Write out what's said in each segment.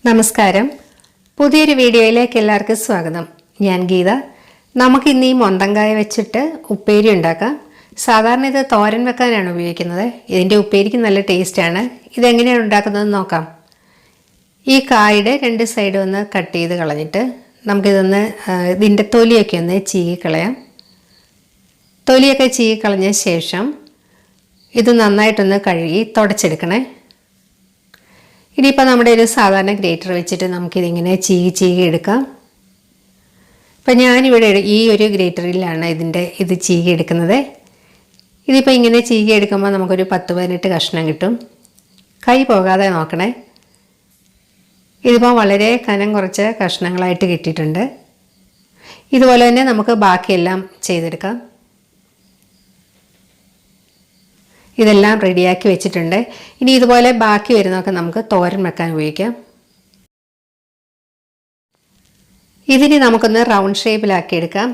നമസ്കാരം. പുതിയൊരു വീഡിയോയിലേക്ക് എല്ലാവർക്കും സ്വാഗതം. ഞാൻ ഗീത. നമുക്ക് ഇന്ന് ഈ മൊന്തങ്കായ വെച്ചിട്ട് ഉപ്പേരി ഉണ്ടാക്കാം. സാധാരണ ഇത് തോരൻ വെക്കാനാണ് ഉപയോഗിക്കുന്നത്. ഇതിൻ്റെ ഉപ്പേരിക്ക് നല്ല ടേസ്റ്റാണ്. ഇതെങ്ങനെയാണ് ഉണ്ടാക്കുന്നതെന്ന് നോക്കാം. ഈ കായുടെ രണ്ട് സൈഡും ഒന്ന് കട്ട് ചെയ്ത് കളഞ്ഞിട്ട് നമുക്കിതൊന്ന് ഇതിൻ്റെ തൊലിയൊക്കെ ഒന്ന് ചീകിക്കളയാം. തൊലിയൊക്കെ ചീകിക്കളഞ്ഞ ശേഷം ഇത് നന്നായിട്ടൊന്ന് കഴുകി തുടച്ചെടുക്കണേ. ഇനിയിപ്പോൾ നമ്മുടെ ഒരു സാധാരണ ഗ്രേറ്റർ വെച്ചിട്ട് നമുക്കിതിങ്ങനെ ചീകി എടുക്കാം. ഇപ്പം ഞാനിവിടെ ഈ ഒരു ഗ്രേറ്ററിലാണ് ഇത് ചീകി എടുക്കുന്നത്. ഇതിപ്പോൾ ഇങ്ങനെ ചീകി എടുക്കുമ്പോൾ നമുക്കൊരു 10-18 കഷ്ണം കിട്ടും. കൈ പോകാതെ നോക്കണേ. ഇതിപ്പോൾ വളരെ കനം കുറച്ച് കഷ്ണങ്ങളായിട്ട് കിട്ടിയിട്ടുണ്ട്. ഇതുപോലെ തന്നെ നമുക്ക് ബാക്കിയെല്ലാം ചെയ്തെടുക്കാം. ഇതെല്ലാം റെഡിയാക്കി വെച്ചിട്ടുണ്ട്. ഇനി ഇതുപോലെ ബാക്കി വരുന്നതൊക്കെ നമുക്ക് തോരൻ വെക്കാൻ ഉപയോഗിക്കാം. ഇതിന് നമുക്കൊന്ന് റൗണ്ട് ഷേപ്പിലാക്കി എടുക്കാം.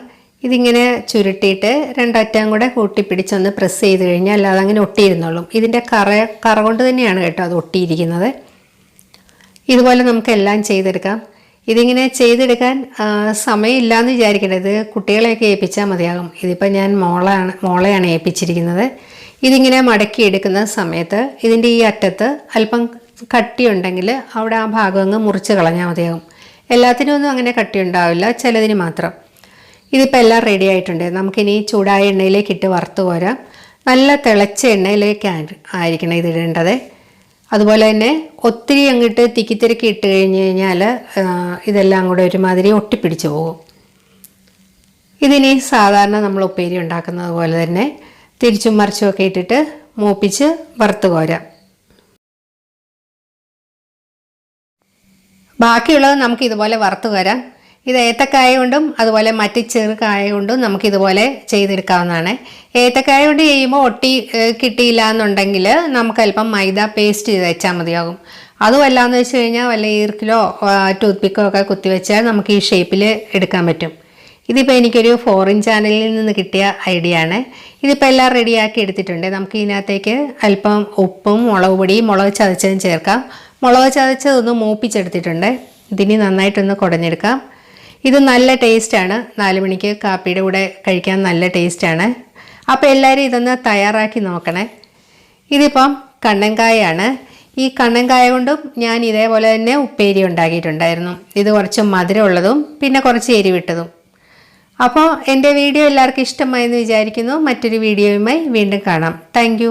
ഇതിങ്ങനെ ചുരുട്ടിയിട്ട് രണ്ടറ്റം കൂടെ കൂട്ടിപ്പിടിച്ചൊന്ന് പ്രസ് ചെയ്ത് കഴിഞ്ഞാൽ അല്ലാതെ അങ്ങനെ ഒട്ടിയിരുന്നോളും. ഇതിൻ്റെ കറ കൊണ്ട് തന്നെയാണ് കേട്ടോ അത് ഒട്ടിയിരിക്കുന്നത്. ഇതുപോലെ നമുക്ക് എല്ലാം ചെയ്തെടുക്കാം. ഇതിങ്ങനെ ചെയ്തെടുക്കാൻ സമയമില്ലയെന്ന് വിചാരിക്കേണ്ടത്, കുട്ടികളെയൊക്കെ ഏൽപ്പിച്ചാൽ മതിയാകും. ഇതിപ്പോൾ ഞാൻ മോളെയാണ് ഏൽപ്പിച്ചിരിക്കുന്നത്. ഇതിങ്ങനെ മടക്കി എടുക്കുന്ന സമയത്ത് ഇതിൻ്റെ ഈ അറ്റത്ത് അല്പം കട്ടിയുണ്ടെങ്കിൽ അവിടെ ആ ഭാഗം അങ്ങ് മുറിച്ച് കളഞ്ഞാൽ മതിയാകും. എല്ലാത്തിനും ഒന്നും അങ്ങനെ കട്ടി ഉണ്ടാവില്ല, ചിലതിന് മാത്രം. ഇതിപ്പോൾ എല്ലാം റെഡി ആയിട്ടുണ്ട്. നമുക്കിനി ചൂടായ എണ്ണയിലേക്ക് ഇട്ട് വറുത്ത് കോരാം. നല്ല തിളച്ച എണ്ണയിലേക്ക് ആയിരിക്കണം ഇതിടേണ്ടത്. അതുപോലെ തന്നെ ഒത്തിരി അങ്ങോട്ട് തിക്കിത്തിരക്കി ഇട്ട് കഴിഞ്ഞാൽ ഇതെല്ലാം കൂടെ ഒരുമാതിരി ഒട്ടിപ്പിടിച്ച് പോകും. ഇതിനി സാധാരണ നമ്മൾ ഉപ്പേരി ഉണ്ടാക്കുന്നത് പോലെ തന്നെ തിരിച്ചും മറിച്ചുമൊക്കെ ഇട്ടിട്ട് മൂപ്പിച്ച് വറുത്ത് കോരാം. ബാക്കിയുള്ളത് നമുക്ക് ഇതുപോലെ വറുത്ത് കോരാം. ഇത് ഏത്തക്കായ കൊണ്ടും അതുപോലെ മറ്റ് ചെറുകായ കൊണ്ടും നമുക്കിതുപോലെ ചെയ്തെടുക്കാവുന്നതാണ്. ഏത്തക്കായ കൊണ്ട് ചെയ്യുമ്പോൾ ഒട്ടി കിട്ടിയില്ല എന്നുണ്ടെങ്കിൽ നമുക്ക് അല്പം മൈദ പേസ്റ്റ് ചെയ്ത് വെച്ചാൽ മതിയാകും. അതുമല്ല എന്ന് വെച്ച് കഴിഞ്ഞാൽ വല്ല ഈർക്കിലോ ടൂത്ത് പിക്കോ ഒക്കെ കുത്തി വെച്ചാൽ നമുക്ക് ഈ ഷേപ്പിൽ എടുക്കാൻ പറ്റും. ഇതിപ്പോൾ എനിക്കൊരു ഫോറിൻ ചാനലിൽ നിന്ന് കിട്ടിയ ഐഡിയ ആണ്. ഇതിപ്പോൾ എല്ലാം റെഡിയാക്കി എടുത്തിട്ടുണ്ട്. നമുക്ക് ഇതിനകത്തേക്ക് അല്പം ഉപ്പും മുളക് പൊടിയും മുളക് ചതച്ചതും ചേർക്കാം. മുളക് ചതച്ചതൊന്ന് മൂപ്പിച്ചെടുത്തിട്ടുണ്ട്. ഇതിനി നന്നായിട്ടൊന്ന് കുടഞ്ഞെടുക്കാം. ഇത് നല്ല ടേസ്റ്റാണ്. 4 മണിക്ക് കാപ്പിയുടെ കൂടെ കഴിക്കാൻ നല്ല ടേസ്റ്റാണ്. അപ്പോൾ എല്ലാവരും ഇതൊന്ന് തയ്യാറാക്കി നോക്കണേ. ഇതിപ്പം കണ്ണൻകായാണ്. ഈ കണ്ണൻകായ കൊണ്ടും ഞാൻ ഇതേപോലെ തന്നെ ഉപ്പേരി ഉണ്ടാക്കിയിട്ടുണ്ടായിരുന്നു. ഇത് കുറച്ച് മധുരമുള്ളതും പിന്നെ കുറച്ച് എരിവിട്ടതും. അപ്പോൾ എൻ്റെ വീഡിയോ എല്ലാവർക്കും ഇഷ്ടമായെന്ന് വിചാരിക്കുന്നു. മറ്റൊരു വീഡിയോയുമായി വീണ്ടും കാണാം. താങ്ക്